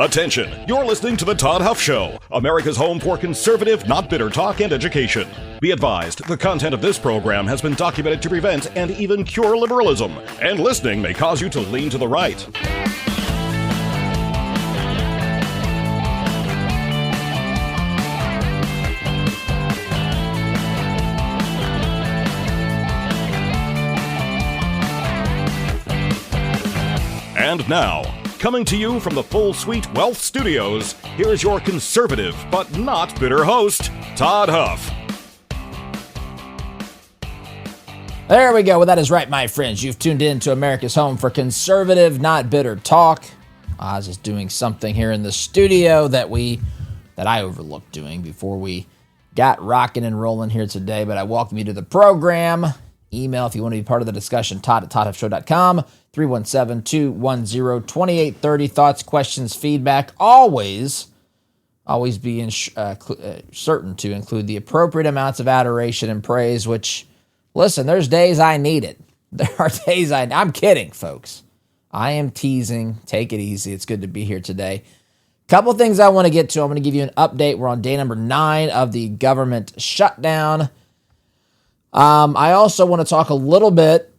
Attention, you're listening to The Todd Huff Show, America's home for conservative, not bitter talk and education. Be advised, the content of this program has been documented to prevent and even cure liberalism, and listening may cause you to lean to the right. And now, coming to you from the Full Suite Wealth Studios, here's your conservative but not bitter host, Todd Huff. There we go. Well, that is right, my friends. You've tuned in to America's home for conservative, not bitter talk. I was just doing something here in the studio that I overlooked doing before we got rocking and rolling here today, but I welcome you to the program. Email if you want to be part of the discussion, todd@toddhuffshow.com, 317-210-2830. Thoughts, questions, feedback. Always be certain to include the appropriate amounts of adoration and praise, which, listen, there's days I need it. There are days I'm kidding, folks. I am teasing. Take it easy. It's good to be here today. Couple things I want to get to. I'm going to give you an update. We're on day number 9 of the government shutdown. I also want to talk a little bit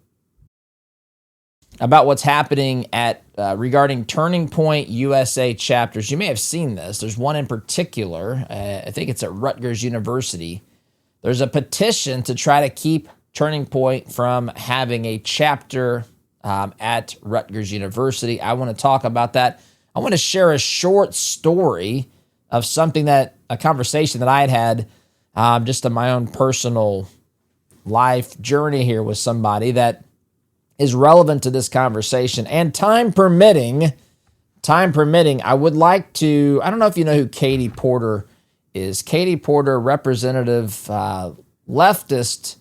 about what's happening at regarding Turning Point USA chapters. You may have seen this. There's one in particular. I think it's at Rutgers University. There's a petition to try to keep Turning Point from having a chapter at Rutgers University. I want to talk about that. I want to share a short story of a conversation that I had just on my own personal life journey here with somebody that is relevant to this conversation. And time permitting, I would like to, I don't know if you know who Katie Porter is. Katie Porter, representative, leftist,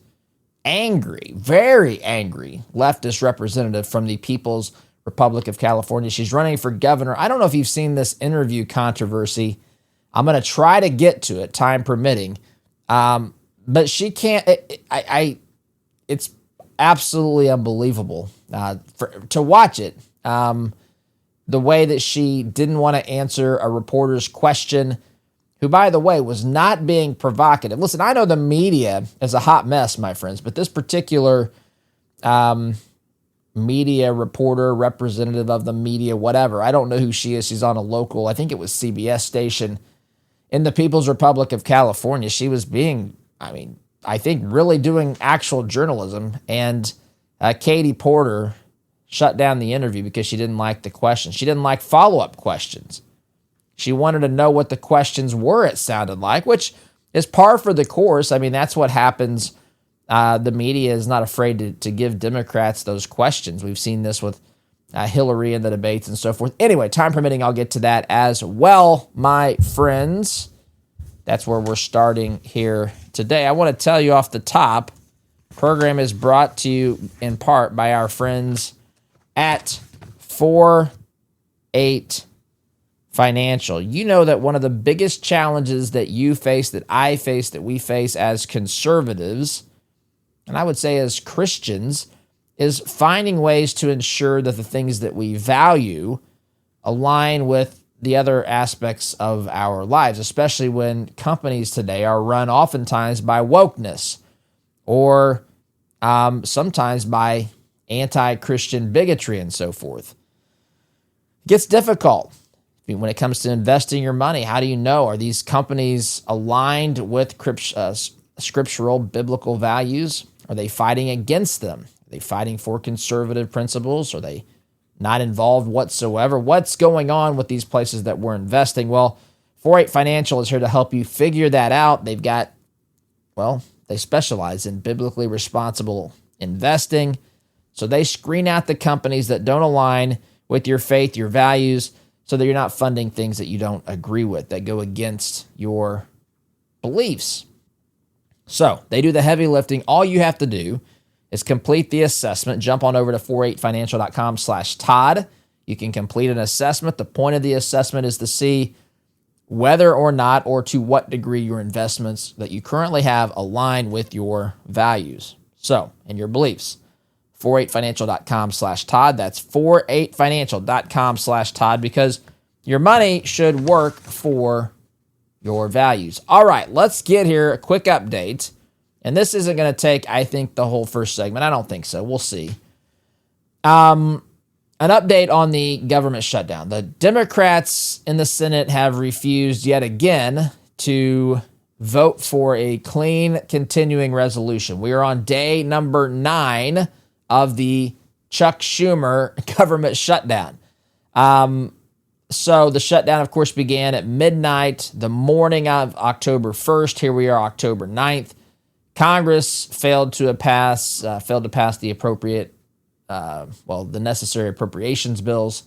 very angry leftist representative from the People's Republic of California. She's running for governor. I don't know if you've seen this interview controversy. I'm going to try to get to it, time permitting. But she can't, it's absolutely unbelievable to watch it. The way that she didn't want to answer a reporter's question, who, by the way, was not being provocative. Listen, I know the media is a hot mess, my friends, but this particular media reporter, representative of the media, whatever, I don't know who she is. She's on a local, I think it was CBS station in the People's Republic of California. She was being, I think really doing actual journalism, and Katie Porter shut down the interview because she didn't like the questions. She didn't like follow-up questions. She wanted to know what the questions were, it sounded like, which is par for the course. That's what happens. The media is not afraid to give Democrats those questions. We've seen this with Hillary in the debates and so forth. Anyway, time permitting, I'll get to that as well, my friends. That's where we're starting here today. I want to tell you off the top, the program is brought to you in part by our friends at 4-8 Financial. You know that one of the biggest challenges that you face, that I face, that we face as conservatives, and I would say as Christians, is finding ways to ensure that the things that we value align with the other aspects of our lives, especially when companies today are run oftentimes by wokeness or sometimes by anti-Christian bigotry and so forth. It gets difficult when it comes to investing your money. How do you know? Are these companies aligned with scriptural biblical values? Are they fighting against them? Are they fighting for conservative principles? Are they not involved whatsoever? What's going on with these places that we're investing? Well, 4-8 Financial is here to help you figure that out. They specialize in biblically responsible investing. So they screen out the companies that don't align with your faith, your values, so that you're not funding things that you don't agree with, that go against your beliefs. So they do the heavy lifting. All you have to do is complete the assessment. Jump on over to 48financial.com/Todd. You can complete an assessment. The point of the assessment is to see whether or not, or to what degree, your investments that you currently have align with your values. So, and your beliefs. 48financial.com/Todd. That's 48financial.com/Todd, because Your money should work for your values. All right, let's get here a quick update. And this isn't going to take, I think, the whole first segment. I don't think so. We'll see. An update on the government shutdown. The Democrats in the Senate have refused yet again to vote for a clean continuing resolution. We are on day number 9 of the Chuck Schumer government shutdown. So the shutdown, of course, began at midnight the morning of October 1st. Here we are, October 9th. Congress failed to pass the appropriate, the necessary appropriations bills.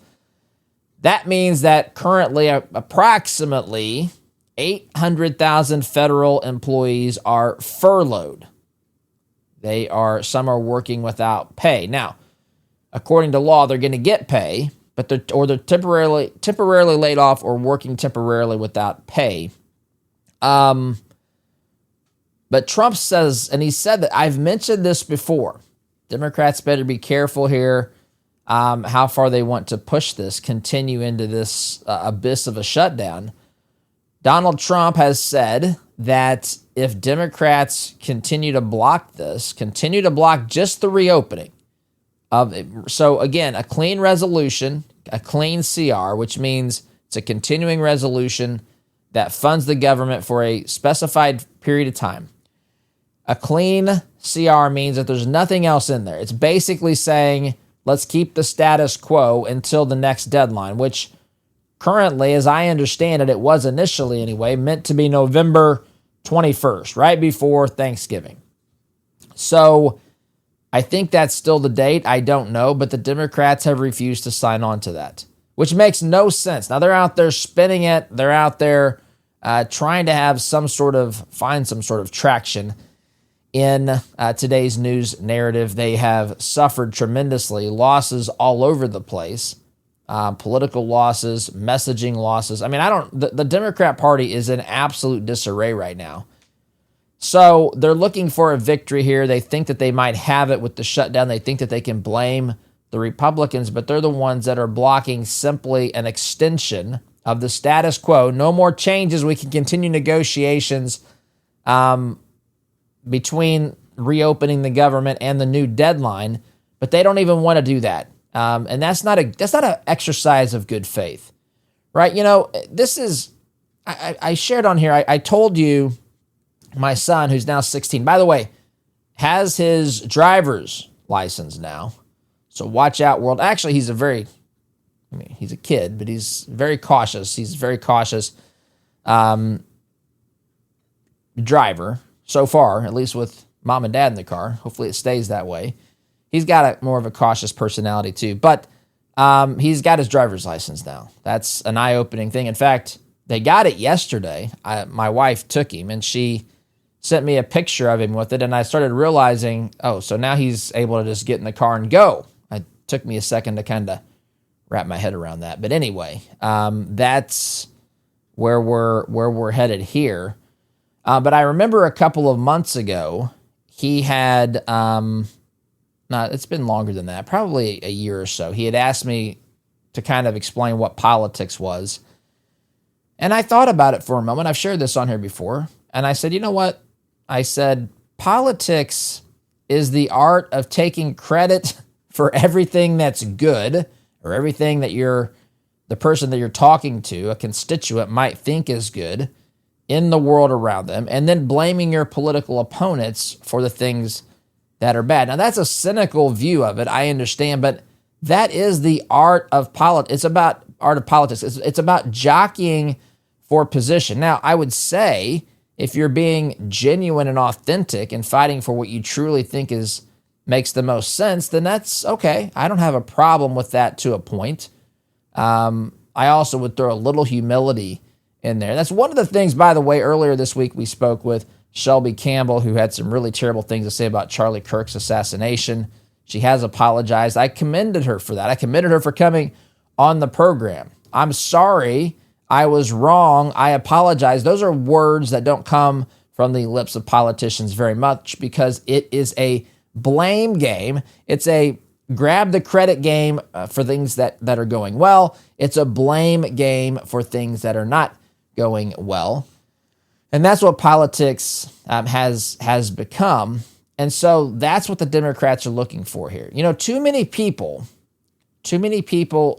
That means that currently approximately 800,000 federal employees are furloughed. Some are working without pay. Now, according to law, they're going to get pay, but they're temporarily laid off or working temporarily without pay. But Trump says, and he said that I've mentioned this before. Democrats better be careful here how far they want to push this, continue into this abyss of a shutdown. Donald Trump has said that if Democrats continue to block just the reopening of it. So again, a clean resolution, a clean CR, which means it's a continuing resolution that funds the government for a specified period of time. A clean CR means that there's nothing else in there. It's basically saying, let's keep the status quo until the next deadline, which currently, as I understand it, it was initially anyway, meant to be November 21st, right before Thanksgiving. So I think that's still the date. I don't know, but the Democrats have refused to sign on to that, which makes no sense. Now, they're out there spinning it. They're out there trying to have find some sort of traction in today's news narrative. They have suffered tremendously, losses all over the place, political losses, messaging losses. I mean, the Democrat Party is in absolute disarray right now. So they're looking for a victory here. They think that they might have it with the shutdown. They think that they can blame the Republicans, but they're the ones that are blocking simply an extension of the status quo. No more changes. We can continue negotiations between reopening the government and the new deadline, but they don't even want to do that. And that's not an exercise of good faith, right? You know, this is, I shared on here, I told you my son, who's now 16, by the way, has his driver's license now. So watch out, world. Actually, he's a kid, but he's very cautious. He's a very cautious driver so far, at least with mom and dad in the car. Hopefully it stays that way. He's got more of a cautious personality too, but he's got his driver's license now. That's an eye-opening thing. In fact, they got it yesterday. My wife took him, and she sent me a picture of him with it, and I started realizing, so now he's able to just get in the car and go. It took me a second to kind of wrap my head around that. But anyway, that's where we're headed here. But I remember a couple of months ago, he had, it's been longer than that, probably a year or so. He had asked me to kind of explain what politics was. And I thought about it for a moment. I've shared this on here before. And I said, you know what? I said, politics is the art of taking credit for everything that's good or everything that the person that you're talking to, a constituent, might think is good in the world around them, and then blaming your political opponents for the things that are bad. Now, that's a cynical view of it, I understand, but that is the art of politics. It's about art of politics. It's about jockeying for position. Now, I would say if you're being genuine and authentic and fighting for what you truly think makes the most sense, then that's okay. I don't have a problem with that to a point. I also would throw a little humility in there. That's one of the things, by the way, earlier this week we spoke with Shelby Campbell, who had some really terrible things to say about Charlie Kirk's assassination. She has apologized. I commended her for that. I commended her for coming on the program. I'm sorry. I was wrong. I apologize. Those are words that don't come from the lips of politicians very much because it is a blame game. It's a grab the credit game for things that are going well. It's a blame game for things that are not going well. And that's what politics has become. And so that's what the Democrats are looking for here. Too many people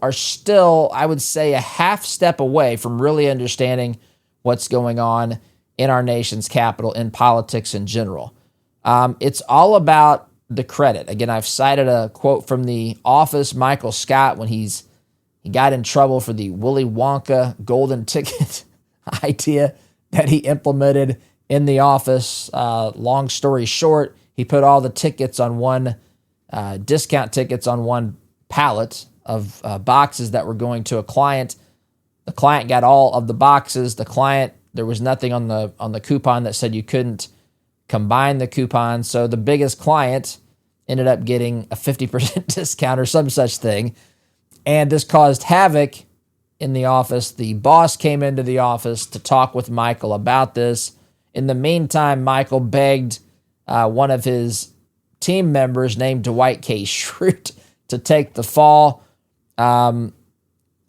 are still, I would say, a half step away from really understanding what's going on in our nation's capital, in politics in general. It's all about the credit. Again, I've cited a quote from The Office, Michael Scott, when he got in trouble for the Willy Wonka golden ticket idea that he implemented in The Office. Long story short, he put all the tickets on one, discount tickets on one pallet of boxes that were going to a client. The client got all of the boxes. There was nothing on the coupon that said you couldn't combine the coupons. So the biggest client ended up getting a 50% discount or some such thing. And this caused havoc in the office. The boss came into the office to talk with Michael about this. In the meantime, Michael begged one of his team members named Dwight K. Schrute to take the fall. And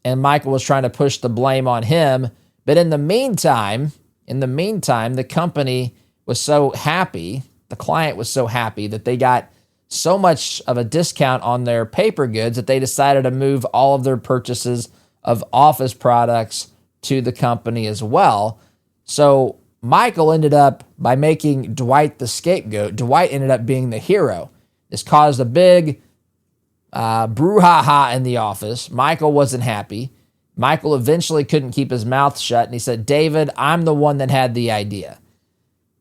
Michael was trying to push the blame on him. But in the meantime, the company was so happy, the client was so happy that they got so much of a discount on their paper goods that they decided to move all of their purchases of office products to the company as well. So Michael ended up, by making Dwight the scapegoat, Dwight ended up being the hero. This caused a big brouhaha in the office. Michael wasn't happy. Michael eventually couldn't keep his mouth shut, and he said, "David, I'm the one that had the idea."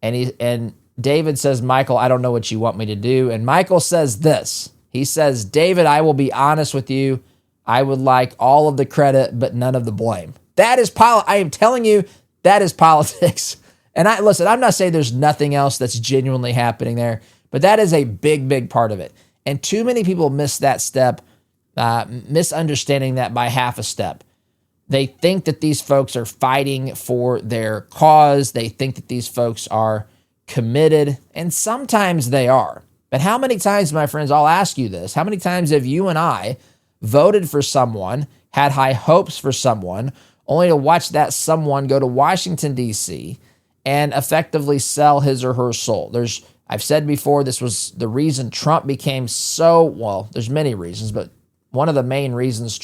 And David says, "Michael, I don't know what you want me to do." And Michael says this. He says, "David, I will be honest with you. I would like all of the credit, but none of the blame." That is I am telling you, that is politics. And I'm not saying there's nothing else that's genuinely happening there, but that is a big, big part of it. And too many people miss that step, misunderstanding that by half a step. They think that these folks are fighting for their cause. They think that these folks are committed, and sometimes they are. But how many times, my friends, I'll ask you this, how many times have you and I voted for someone, had high hopes for someone, only to watch that someone go to Washington, D.C. and effectively sell his or her soul? I've said before, this was the reason Trump became there's many reasons, but one of the main reasons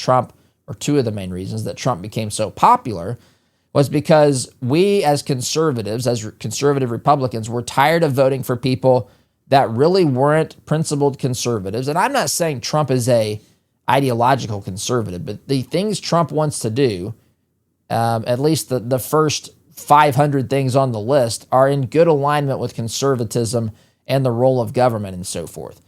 two of the main reasons that Trump became so popular was because we as conservatives, as conservative Republicans, were tired of voting for people that really weren't principled conservatives. And I'm not saying Trump is a ideological conservative, but the things Trump wants to do, at least the first 500 things on the list, are in good alignment with conservatism and the role of government and so forth.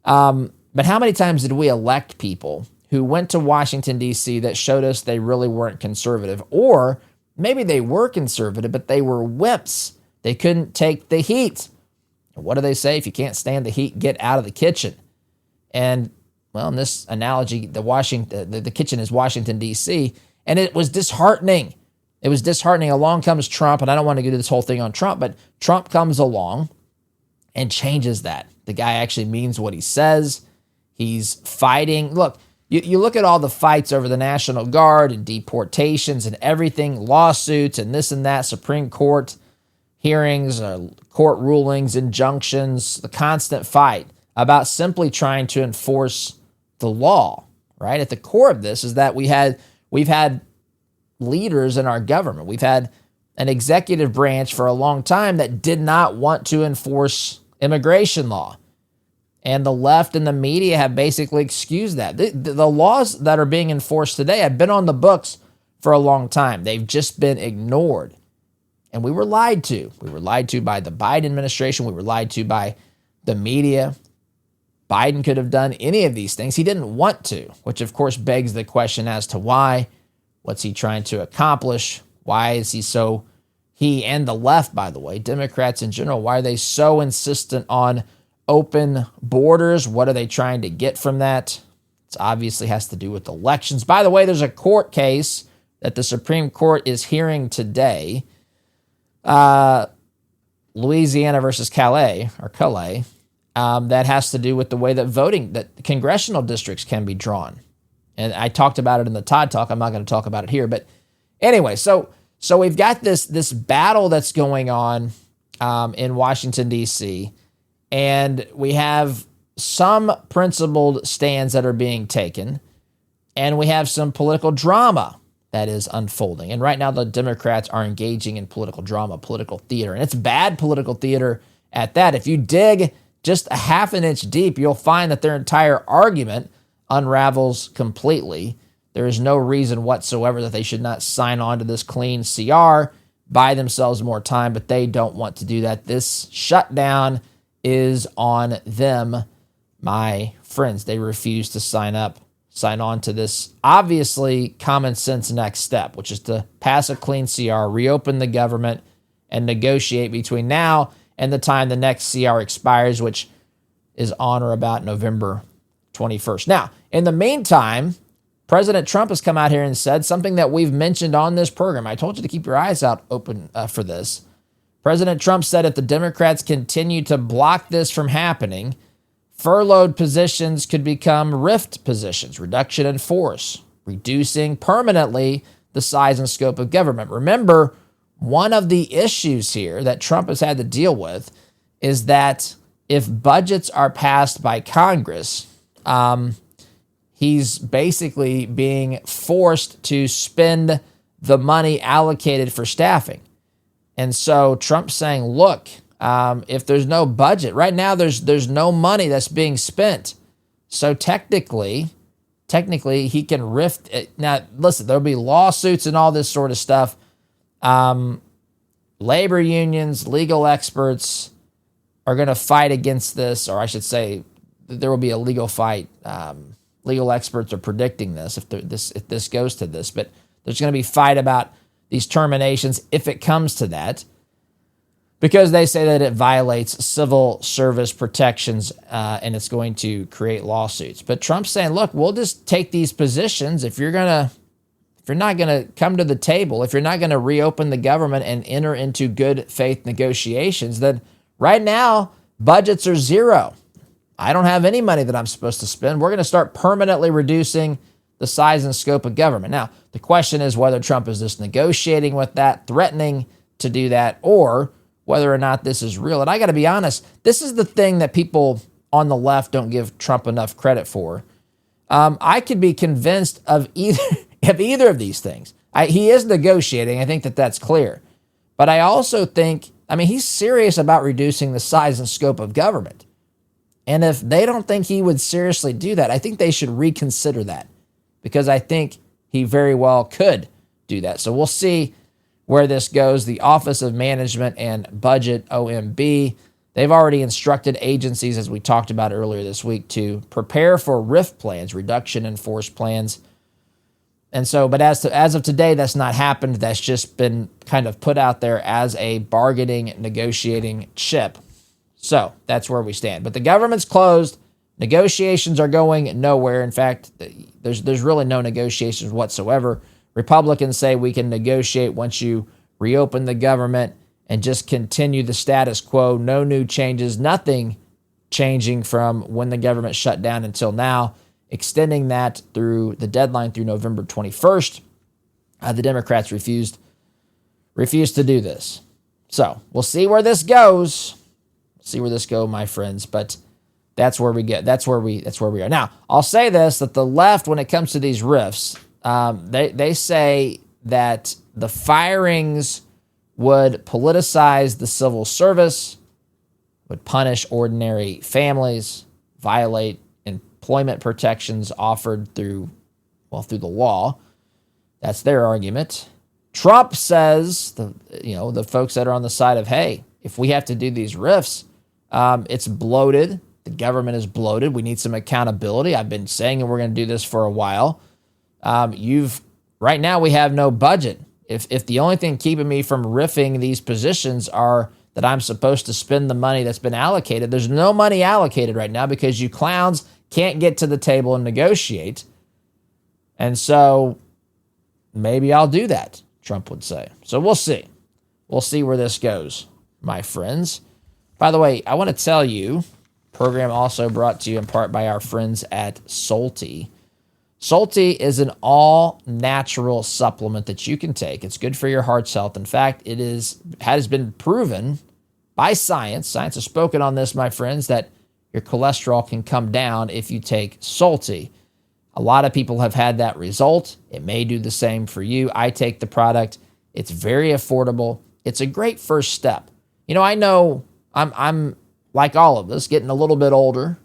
But how many times did we elect people who went to Washington, D.C. that showed us they really weren't conservative? Or maybe they were conservative, but they were wimps. They couldn't take the heat. What do they say? If you can't stand the heat, get out of the kitchen. And, well, in this analogy, the kitchen is Washington, D.C., and it was disheartening. It was disheartening. Along comes Trump, and I don't want to get into this whole thing on Trump, but Trump comes along and changes that. The guy actually means what he says. He's fighting. Look, you look at all the fights over the National Guard and deportations and everything, lawsuits and this and that, Supreme Court hearings, court rulings, injunctions, the constant fight about simply trying to enforce the law, right? At the core of this is that we've had leaders in our government. We've had an executive branch for a long time that did not want to enforce immigration law. And the left and the media have basically excused that. The laws that are being enforced today have been on the books for a long time. They've just been ignored. And we were lied to. We were lied to by the Biden administration. We were lied to by the media. Biden could have done any of these things. He didn't want to, which of course begs the question as to why. What's he trying to accomplish? Why is he and the left, by the way, Democrats in general, why are they so insistent on open borders? What are they trying to get from that? It obviously has to do with elections. By the way, there's a court case that the Supreme Court is hearing today, Louisiana versus Calais, that has to do with the way that congressional districts can be drawn. And I talked about it in the Todd Talk. I'm not going to talk about it here. But anyway, so we've got this battle that's going on in Washington, D.C., and we have some principled stands that are being taken, and we have some political drama that is unfolding. And right now, the Democrats are engaging in political drama, political theater, and it's bad political theater at that. If you dig just a half an inch deep, you'll find that their entire argument unravels completely. There is no reason whatsoever that they should not sign on to this clean CR, buy themselves more time, but they don't want to do that. This shutdown is on them, my friends. They refuse to sign on to this obviously common sense next step, which is to pass a clean CR, reopen the government, and negotiate between now and the time the next CR expires, which is on or about November 21st. Now, in the meantime, President Trump has come out here and said something that we've mentioned on this program. I told you to keep your eyes out open for this. President Trump said if the Democrats continue to block this from happening, furloughed positions could become rift positions, reduction in force, reducing permanently the size and scope of government. Remember, one of the issues here that Trump has had to deal with is that if budgets are passed by Congress, he's basically being forced to spend the money allocated for staffing. And so Trump's saying, look, if there's no budget, right now there's no money that's being spent. So technically he can rift it. Now, listen, there'll be lawsuits and all this sort of stuff. Labor unions, legal experts are going to fight against this, or I should say there will be a legal fight. Legal experts are predicting this if this goes to this, but there's going to be fight about these terminations if it comes to that, because they say that it violates civil service protections and it's going to create lawsuits. But Trump's saying, look, we'll just take these positions. If you're not going to come to the table, if you're not going to reopen the government and enter into good faith negotiations, then right now budgets are zero. I don't have any money that I'm supposed to spend. We're going to start permanently reducing the size and scope of government. Now, the question is whether Trump is just negotiating with that, threatening to do that, or whether or not this is real. And I got to be honest, this is the thing that people on the left don't give Trump enough credit for. I could be convinced of either of these things. He is negotiating. I think that's clear. But I also think, he's serious about reducing the size and scope of government. And if they don't think he would seriously do that, I think they should reconsider that, because I think he very well could do that. So we'll see where this goes. The Office of Management and Budget, OMB, they've already instructed agencies, as we talked about earlier this week, to prepare for RIF plans, reduction in force plans. And so, but as of today, that's not happened. That's just been kind of put out there as a bargaining, negotiating chip. So that's where we stand. But the government's closed. Negotiations are going nowhere. In fact, there's really no negotiations whatsoever. Republicans say we can negotiate once you reopen the government and just continue the status quo. No new changes, nothing changing from when the government shut down until now, extending that through the deadline through November 21st. The Democrats refused to do this. So we'll see where this goes. See where this goes, my friends. But that's where we get. That's where we are. Now, I'll say this, that the left, when it comes to these rifts, they say that the firings would politicize the civil service, would punish ordinary families, violate employment protections offered through the law. That's their argument. Trump says, the folks that are on the side of, hey, if we have to do these rifts, it's bloated. The government is bloated. We need some accountability. I've been saying, and we're going to do this for a while. Right now we have no budget. If the only thing keeping me from riffing these positions are that I'm supposed to spend the money that's been allocated, there's no money allocated right now because you clowns can't get to the table and negotiate. And so maybe I'll do that, Trump would say. So we'll see. We'll see where this goes, my friends. By the way, I want to tell you, program also brought to you in part by our friends at Salty. Salty is an all-natural supplement that you can take. It's good for your heart's health. In fact, has been proven by science. Science has spoken on this, my friends, that your cholesterol can come down if you take Salty. A lot of people have had that result. It may do the same for you. I take the product. It's very affordable. It's a great first step. I know I'm like all of us, getting a little bit older,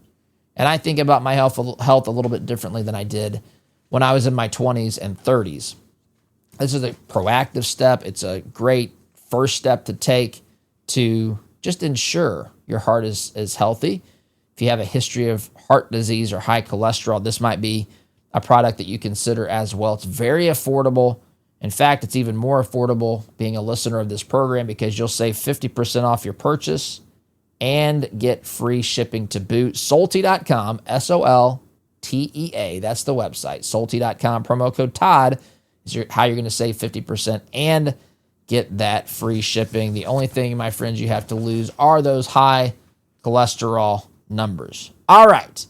and I think about my health a little bit differently than I did when I was in my 20s and 30s. This is a proactive step. It's a great first step to take to just ensure your heart is healthy. If you have a history of heart disease or high cholesterol, this might be a product that you consider as well. It's very affordable. In fact, it's even more affordable being a listener of this program because you'll save 50% off your purchase and get free shipping to boot. Salty.com, SOLTEA, that's the website. Salty.com, promo code Todd is how you're going to save 50% and get that free shipping. The only thing, my friends, you have to lose are those high cholesterol numbers. All right.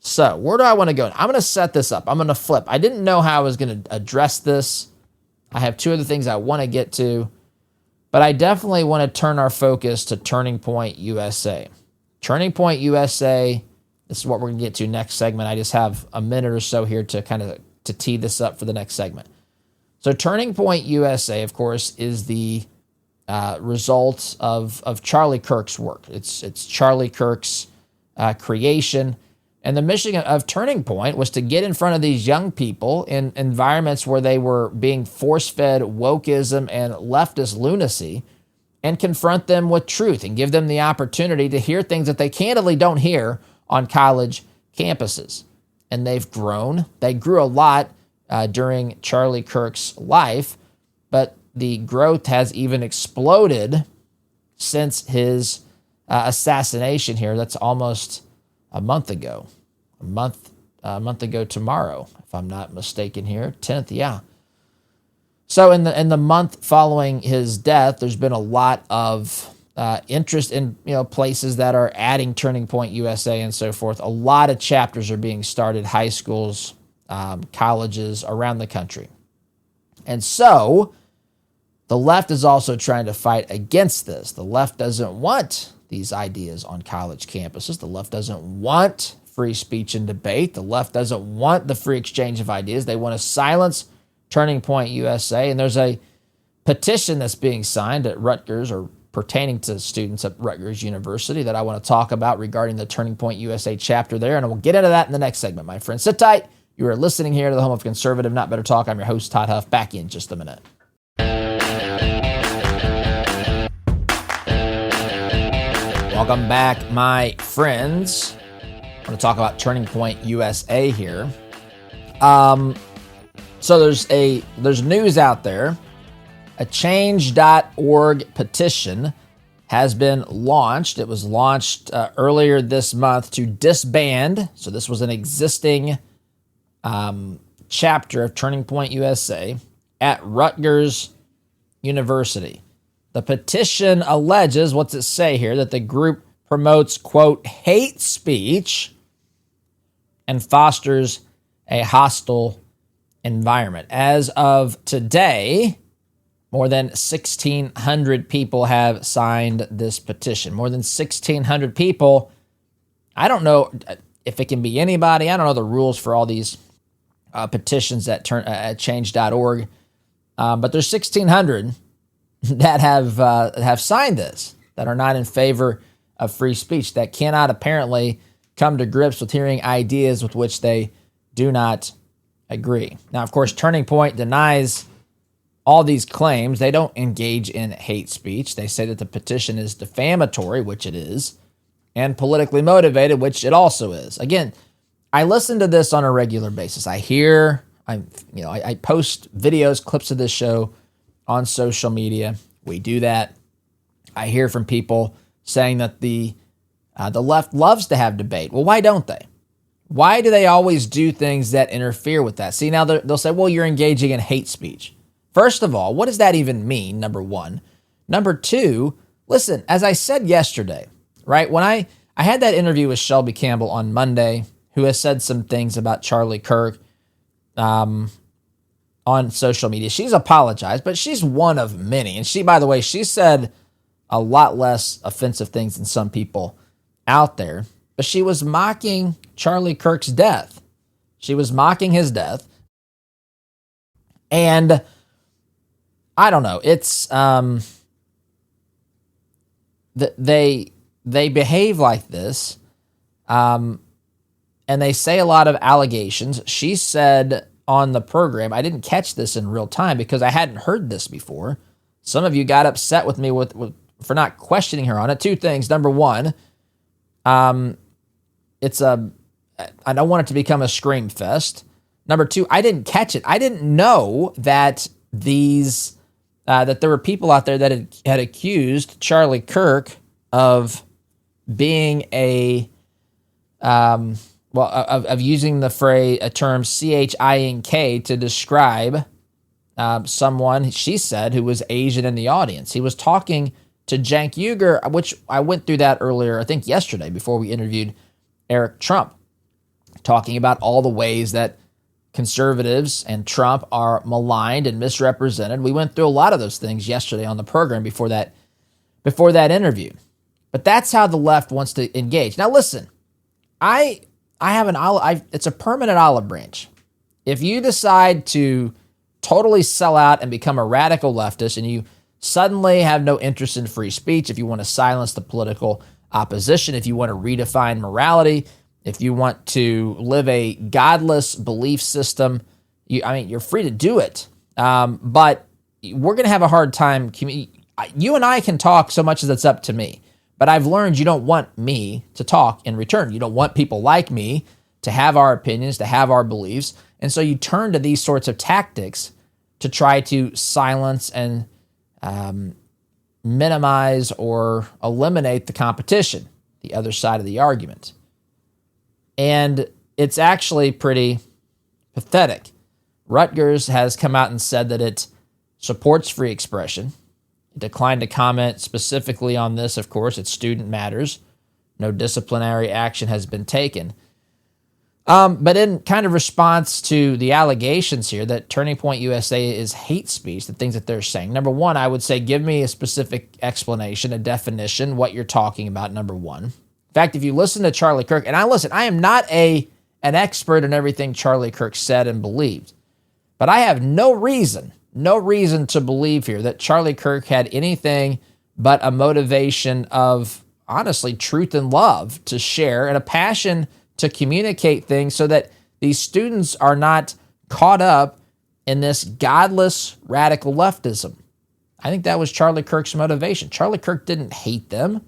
So where do I want to go? I'm going to set this up. I'm going to flip. I didn't know how I was going to address this. I have two other things I want to get to, but I definitely want to turn our focus to Turning Point USA. Turning Point USA, this is what we're going to get to next segment. I just have a minute or so here to tee this up for the next segment. So Turning Point USA, of course, is the result of Charlie Kirk's work. It's Charlie Kirk's creation. And the mission of Turning Point was to get in front of these young people in environments where they were being force-fed wokeism and leftist lunacy and confront them with truth and give them the opportunity to hear things that they candidly don't hear on college campuses. And they've grown. They grew a lot during Charlie Kirk's life, but the growth has even exploded since his assassination here. That's almost a month ago tomorrow, if I'm not mistaken here. 10th, yeah. So in the month following his death, there's been a lot of interest in places that are adding Turning Point USA and so forth. A lot of chapters are being started, high schools, colleges around the country. And so the left is also trying to fight against this. The left doesn't want these ideas on college campuses. The left doesn't want free speech and debate. The left doesn't want the free exchange of ideas. They want to silence Turning Point USA. And there's a petition that's being signed at Rutgers, or pertaining to students at Rutgers University, that I want to talk about regarding the Turning Point USA chapter there. And we'll get into that in the next segment, my friends. Sit tight. You are listening here to the home of conservative, not better talk. I'm your host, Todd Huff. Back in just a minute. Welcome back, my friends. I want to talk about Turning Point USA here. So there's news out there. A change.org petition has been launched. It was launched earlier this month to disband. So this was an existing chapter of Turning Point USA at Rutgers University. The petition alleges, what's it say here, that the group promotes, quote, hate speech and fosters a hostile environment. As of today, more than 1,600 people have signed this petition. More than 1,600 people. I don't know if it can be anybody. I don't know the rules for all these petitions at change.org, but there's 1,600 that have signed this, that are not in favor of free speech, that cannot apparently come to grips with hearing ideas with which they do not agree. Now, of course, Turning Point denies all these claims. They don't engage in hate speech. They say that the petition is defamatory, which it is, and politically motivated, which it also is. Again, I listen to this on a regular basis. I post videos, clips of this show on social media. We do that. I hear from people saying that the left loves to have debate. Well, why don't they? Why do they always do things that interfere with that? See, now they'll say, well, you're engaging in hate speech. First of all, what does that even mean, number one? Number two, listen, as I said yesterday, right, when I had that interview with Shelby Campbell on Monday, who has said some things about Charlie Kirk, on social media. She's apologized, but she's one of many. And she, by the way, she said a lot less offensive things than some people out there. But she was mocking Charlie Kirk's death. She was mocking his death. And I don't know. It's they behave like this, and they say a lot of allegations. She said on the program, I didn't catch this in real time because I hadn't heard this before. Some of you got upset with me for not questioning her on it. Two things. Number one, I don't want it to become a scream fest. Number two, I didn't catch it. I didn't know that that there were people out there that had accused Charlie Kirk of being of using a term chink to describe someone, she said, who was Asian in the audience. He was talking to Cenk Uygur, which I went through that earlier, I think yesterday, before we interviewed Eric Trump, talking about all the ways that conservatives and Trump are maligned and misrepresented. We went through a lot of those things yesterday on the program before that interview. But that's how the left wants to engage. Now listen, I have it's a permanent olive branch. If you decide to totally sell out and become a radical leftist and you suddenly have no interest in free speech, if you want to silence the political opposition, if you want to redefine morality, if you want to live a godless belief system, you're free to do it. But we're going to have a hard time. You and I can talk so much as it's up to me. But I've learned you don't want me to talk in return. You don't want people like me to have our opinions, to have our beliefs. And so you turn to these sorts of tactics to try to silence and minimize or eliminate the competition, the other side of the argument. And it's actually pretty pathetic. Rutgers has come out and said that it supports free expression. It declined to comment specifically on this, of course. It's student matters. No disciplinary action has been taken. But in kind of response to the allegations here that Turning Point USA is hate speech, the things that they're saying, number one, I would say give me a specific explanation, a definition, what you're talking about, number one. In fact, if you listen to Charlie Kirk, and I am not an expert in everything Charlie Kirk said and believed, but I have no reason to believe here that Charlie Kirk had anything but a motivation of, honestly, truth and love to share and a passion to communicate things so that these students are not caught up in this godless radical leftism. I think that was Charlie Kirk's motivation. Charlie Kirk didn't hate them.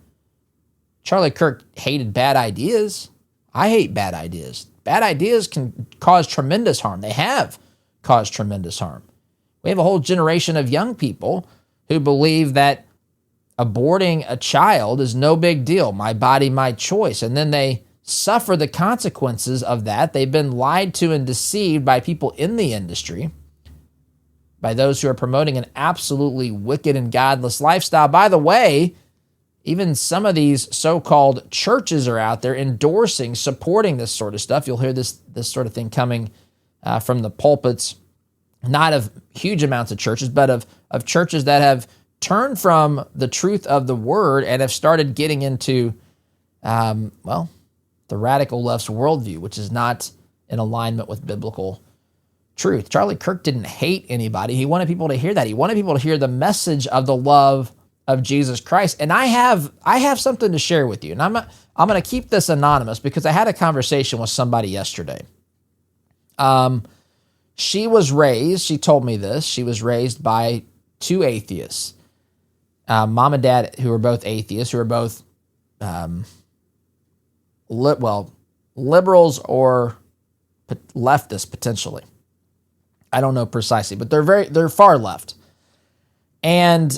Charlie Kirk hated bad ideas. I hate bad ideas. Bad ideas can cause tremendous harm. They have caused tremendous harm. We have a whole generation of young people who believe that aborting a child is no big deal. My body, my choice. And then they suffer the consequences of that. They've been lied to and deceived by people in the industry, by those who are promoting an absolutely wicked and godless lifestyle. By the way, even some of these so-called churches are out there endorsing, supporting this sort of stuff. You'll hear this sort of thing coming from the pulpits, not of huge amounts of churches, but of churches that have turned from the truth of the word and have started getting into, the radical left's worldview, which is not in alignment with biblical truth. Charlie Kirk didn't hate anybody. He wanted people to hear that. He wanted people to hear the message of the love of Jesus Christ. And I have something to share with you. And I'm going to keep this anonymous because I had a conversation with somebody yesterday. She told me this, she was raised by two atheists, mom and dad who are both atheists, who are both liberals or leftists potentially. I don't know precisely, but they're far left. And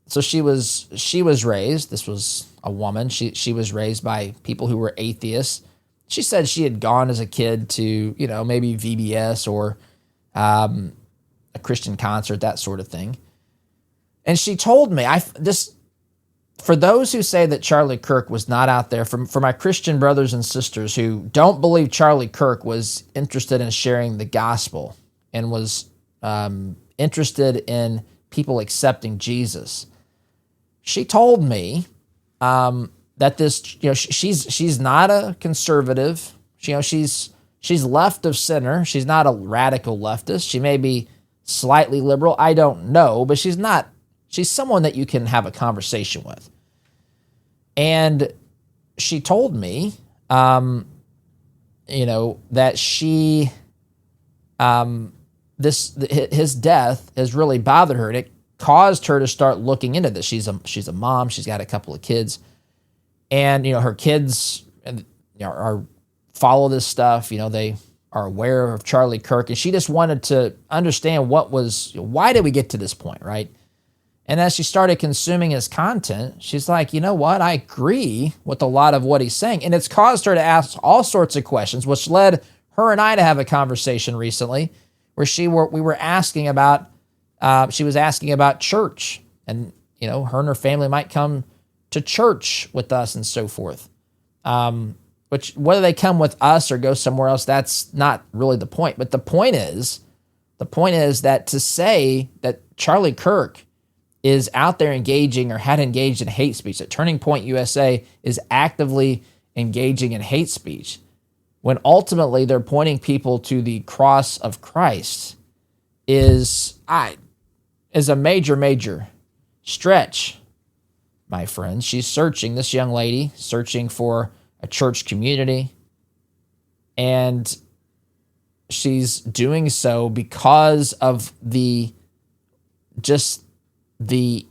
so she was raised, this was a woman, she was raised by people who were atheists. She said she had gone as a kid to, maybe VBS or a Christian concert, that sort of thing. And she told me, for those who say that Charlie Kirk was not out there, for my Christian brothers and sisters who don't believe Charlie Kirk was interested in sharing the gospel and was interested in people accepting Jesus, she told me that this, she's not a conservative. She's left of center. She's not a radical leftist. She may be slightly liberal. I don't know, but she's not. She's someone that you can have a conversation with. And she told me, that she, his death has really bothered her, and it caused her to start looking into this. She's a mom. She's got a couple of kids, and her kids are follow this stuff. They are aware of Charlie Kirk, and she just wanted to understand why did we get to this point, right? And as she started consuming his content, she's like, you know what? I agree with a lot of what he's saying. And it's caused her to ask all sorts of questions, which led her and I to have a conversation recently where she was asking about church, and, her and her family might come to church with us and so forth. Which, whether they come with us or go somewhere else, that's not really the point. But the point is that to say that Charlie Kirk is out there engaging or had engaged in hate speech, that Turning Point USA is actively engaging in hate speech, when ultimately they're pointing people to the cross of Christ, is a major, major stretch, my friends. This young lady, searching for a church community, and she's doing so because of the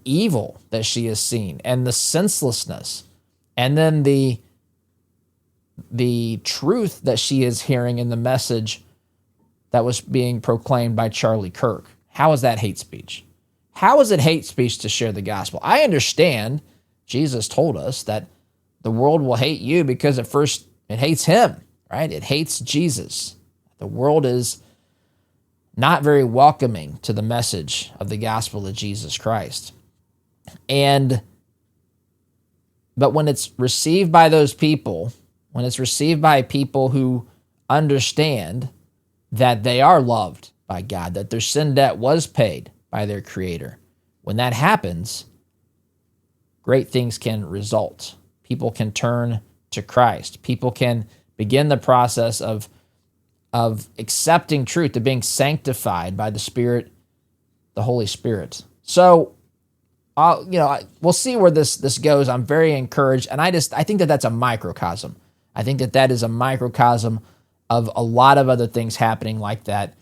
evil that she has seen and the senselessness, and then the truth that she is hearing in the message that was being proclaimed by Charlie Kirk. How is that hate speech? How is it hate speech to share the gospel? I understand Jesus told us that the world will hate you because at first it hates him, right? It hates Jesus. The world is not very welcoming to the message of the gospel of Jesus Christ. But when it's received by those people, when it's received by people who understand that they are loved by God, that their sin debt was paid by their Creator, when that happens, great things can result. People can turn to Christ. People can begin the process of accepting truth, of being sanctified by the Spirit, the Holy Spirit. So, we'll see where this goes. I'm very encouraged, and I think that that's a microcosm. I think that is a microcosm of a lot of other things happening like that,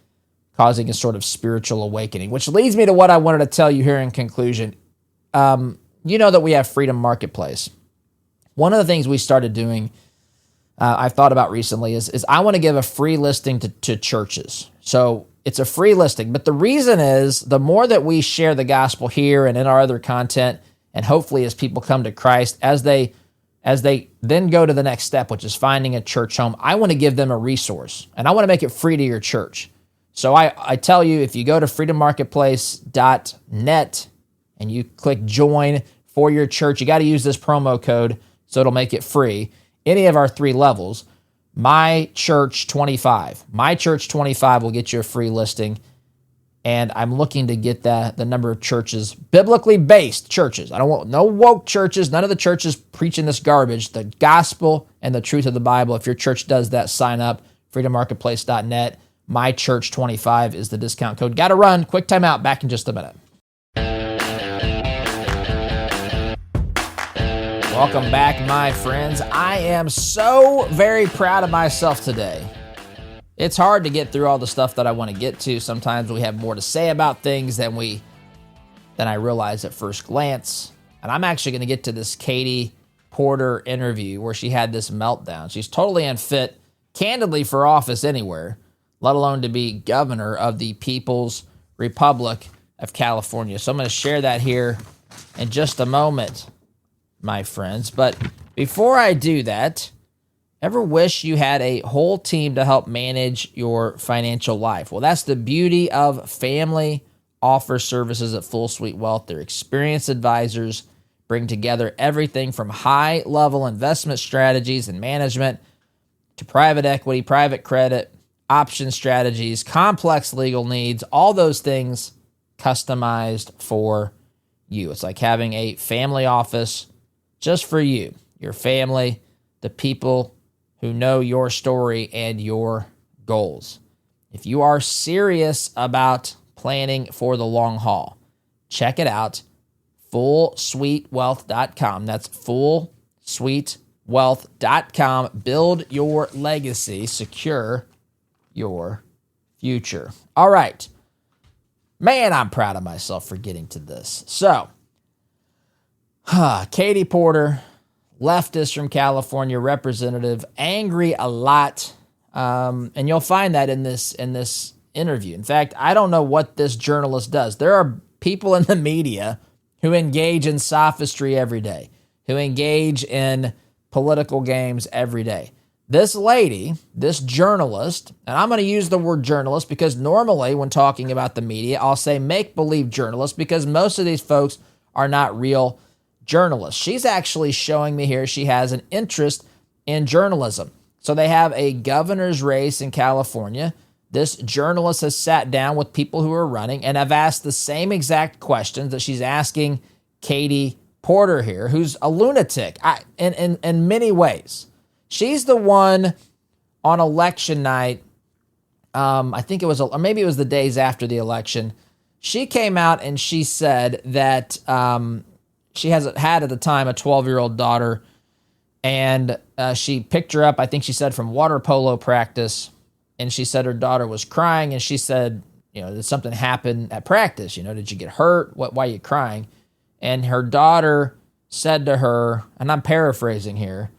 causing a sort of spiritual awakening, which leads me to what I wanted to tell you here in conclusion. That we have Freedom Marketplace. One of the things we started doing, I've thought about recently, is I want to give a free listing to churches. So it's a free listing. But the reason is, the more that we share the gospel here and in our other content, and hopefully as people come to Christ, as they then go to the next step, which is finding a church home, I want to give them a resource, and I want to make it free to your church. So I tell you, if you go to freedommarketplace.net and you click join for your church, you got to use this promo code so it'll make it free. Any of our 3 levels, My Church 25. My Church 25 will get you a free listing, and I'm looking to get the number of churches, biblically based churches. I don't want no woke churches, none of the churches preaching this garbage, the gospel and the truth of the Bible. If your church does that, sign up, freedommarketplace.net. My Church 25 is the discount code. Got to run. Quick timeout. Back in just a minute. Welcome back, my friends. I am so very proud of myself today. It's hard to get through all the stuff that I want to get to. Sometimes we have more to say about things than I realize at first glance. And I'm actually going to get to this Katie Porter interview where she had this meltdown. She's totally unfit, candidly, for office anywhere, let alone to be governor of the People's Republic of California. So I'm going to share that here in just a moment, my friends. But before I do that, ever wish you had a whole team to help manage your financial life? Well, that's the beauty of Family Offer Services at Full Suite Wealth. They're experienced advisors bring together everything from high-level investment strategies and management to private equity, private credit, option strategies, complex legal needs, all those things customized for you. It's like having a family office just for you, your family, the people who know your story and your goals. If you are serious about planning for the long haul, check it out, fullsuitewealth.com. That's fullsuitewealth.com. Build your legacy, secure your future. All right. Man, I'm proud of myself for getting to this. So, Katie Porter, leftist from California, representative, angry a lot. And you'll find that in this interview. In fact, I don't know what this journalist does. There are people in the media who engage in sophistry every day, who engage in political games every day. This lady, this journalist, and I'm going to use the word journalist because normally when talking about the media, I'll say make-believe journalists because most of these folks are not real journalists. She's actually showing me here she has an interest in journalism. So they have a governor's race in California. This journalist has sat down with people who are running and have asked the same exact questions that she's asking Katie Porter here, who's a lunatic in many ways. She's the one on election night, I think it was, or maybe it was the days after the election, she came out and she said that she had at the time a 12-year-old daughter, and she picked her up, I think she said, from water polo practice, and she said her daughter was crying, and she said, did something happen at practice? Did you get hurt? Why are you crying? And her daughter said to her, and I'm paraphrasing here,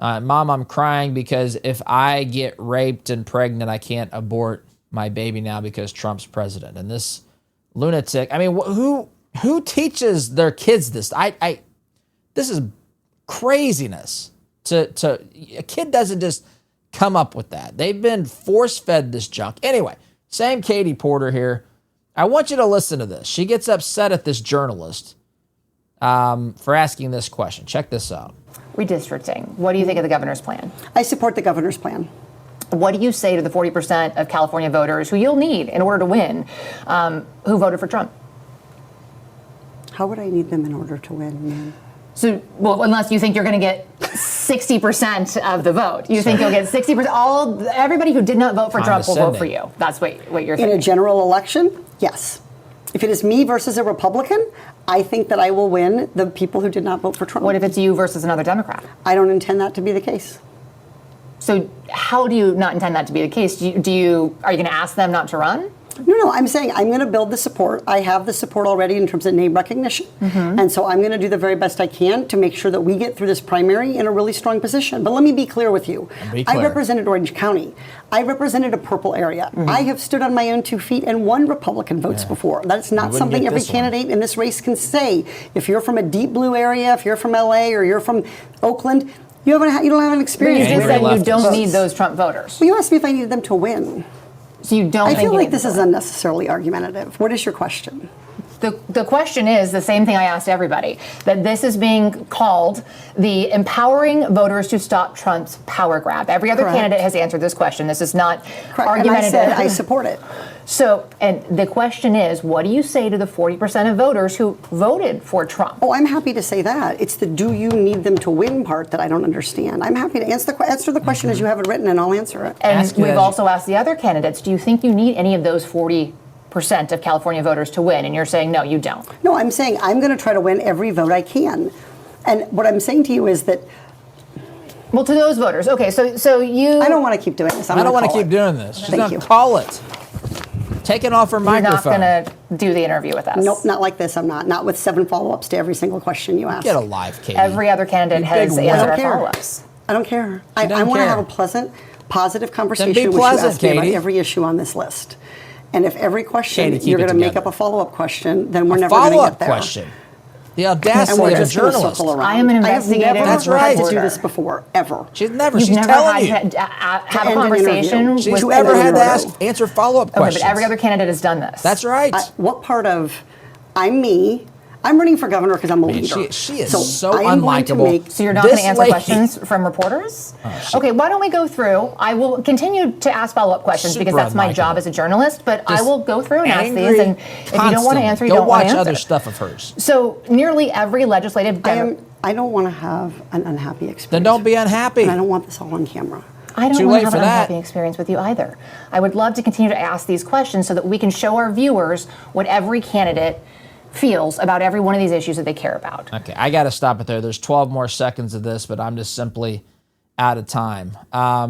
Mom, I'm crying because if I get raped and pregnant, I can't abort my baby now because Trump's president. And this lunatic, I mean, who teaches their kids this? This is craziness. A kid doesn't just come up with that. They've been force-fed this junk. Anyway, same Katie Porter here. I want you to listen to this. She gets upset at this journalist for asking this question. Check this out. Redistricting. What do you think of the governor's plan? I support the governor's plan. What do you say to the 40% of California voters who you'll need in order to win, who voted for Trump? How would I need them in order to win, man? So, well, unless you think you're going to get 60% of the vote. You think you'll get 60%? Everybody who did not vote for Trump will vote for you. That's what you're thinking. In a general election, yes. If it is me versus a Republican, I think that I will win the people who did not vote for Trump. What if it's you versus another Democrat? I don't intend that to be the case. So how do you not intend that to be the case? Are you going to ask them not to run? No, I'm saying I'm going to build the support. I have the support already in terms of name recognition. Mm-hmm. And so I'm going to do the very best I can to make sure that we get through this primary in a really strong position. But let me be clear with you. I represented Orange County. I represented a purple area. Mm-hmm. I have stood on my own 2 feet and won Republican votes before. That's not something every candidate in this race can say. If you're from a deep blue area, if you're from LA or you're from Oakland, you don't have an experience. But you just said you don't need those Trump voters. Well, you asked me if I needed them to win. So you don't. I feel like this is unnecessarily argumentative. What is your question? The question is the same thing I asked everybody, that this is being called the empowering voters to stop Trump's power grab. Every other candidate has answered this question. This is not argumentative. And I said I support it. So, and the question is, what do you say to the 40% of voters who voted for Trump? Oh, I'm happy to say that. It's the do you need them to win part that I don't understand. I'm happy to answer the question as you have it written, and I'll answer it. And we've also asked the other candidates, do you think you need any of those 40% of California voters to win? And you're saying, no, you don't. No, I'm saying I'm going to try to win every vote I can. And what I'm saying to you is that... Well, to those voters, okay, so you... I don't want to keep doing this. I don't want to keep doing this. She's going to call it. Taking off her microphone. You're not going to do the interview with us. Nope, not like this. I'm not. Not with 7 follow-ups to every single question you ask. Get a life, Katie. Every other candidate has answered our follow-ups. I don't care. I want to have a pleasant, positive conversation with you ask me about every issue on this list. And if every question you're going to make up a follow-up question, then we're never going to get there. Question. The audacity of a journalist. I am an investigator. I have never had to do this before, ever. She's never telling you. Have a conversation. She's never had to answer follow-up questions. But every other candidate has done this. That's right. What part of I'm me, I'm running for governor because I'm a leader. She is so I am going to unlikable. So you're not going to answer questions from reporters? Okay, why don't we go through? I will continue to ask follow-up questions because that's my job as a journalist, but I will go through and ask these, and if you don't want to answer, you don't want to answer. Go watch other stuff of hers. So nearly every legislative... I don't want to have an unhappy experience. Then don't be unhappy. And I don't want this all on camera. I don't want to have an unhappy experience with you either. I would love to continue to ask these questions so that we can show our viewers what every candidate feels about every one of these issues that they care about. Okay, I got to stop it there. There's 12 more seconds of this, but I'm just simply out of time.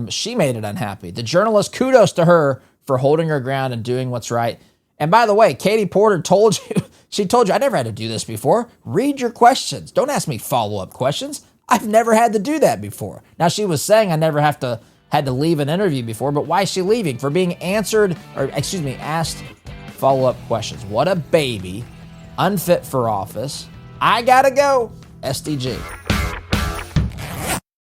She made it unhappy. The journalist, kudos to her for holding her ground and doing what's right. And by the way, Katie Porter told you, she told you, I never had to do this before. Read your questions. Don't ask me follow-up questions. I've never had to do that before. Now, she was saying I never had to leave an interview before, but why is she leaving? For being asked follow-up questions. What a baby. Unfit for office. I gotta go. SDG.